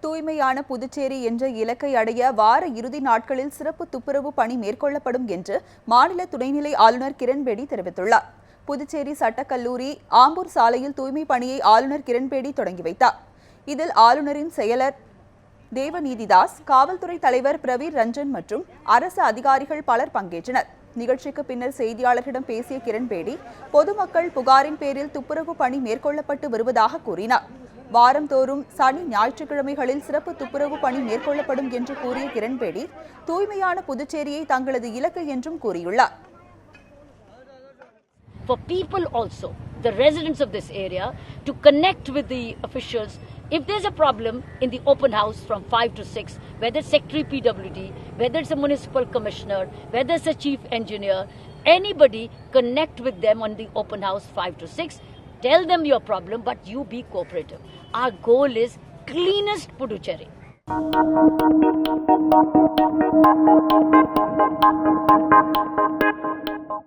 தூய்மையான புதுச்சேரி என்ற இலக்கை அடைய வார இறுதி நாட்களில் சிறப்பு துப்புரவு பணி மேற்கொள்ளப்படும் என்று மாநில துணைநிலை ஆளுநர் கிரண்பேடி தெரிவித்துள்ளார். புதுச்சேரி சட்டக்கல்லூரி ஆம்பூர் சாலையில் தூய்மை பணியை ஆளுநர் கிரண்பேடி தொடங்கி வைத்தார். இதில் ஆளுநரின் செயலர் தேவநீதிதாஸ், காவல்துறை தலைவர் பிரவீர் ரஞ்சன் மற்றும் அரசு அதிகாரிகள் பலர் பங்கேற்றனர். நிகழ்ச்சிக்கு பின்னர் செய்தியாளர்களிடம் பேசிய கிரண்பேடி, பொதுமக்கள் புகாரின் பேரில் துப்புரவு பணி மேற்கொள்ளப்பட்டு வருவதாக கூறினார். வாரந்தோறும் சனி ஞாயிற்றுக்கிழமைகளில் சிறப்பு துப்புரவு பணி மேற்கொள்ளப்படும் என்று கூறிய கிரண்பேடி, தூய்மையான புதுச்சேரியை தங்களது இலக்கு என்றும் கூறியுள்ளார். For people also, the residents of this area, to connect with the officials if there's a problem in the open house from 5 to 6, whether it's Secretary PWD, whether it's a municipal commissioner, whether it's a chief engineer, anybody connect with them on the open house 5 to 6, tell them your problem, but you be cooperative. Our goal is cleanest Puducherry.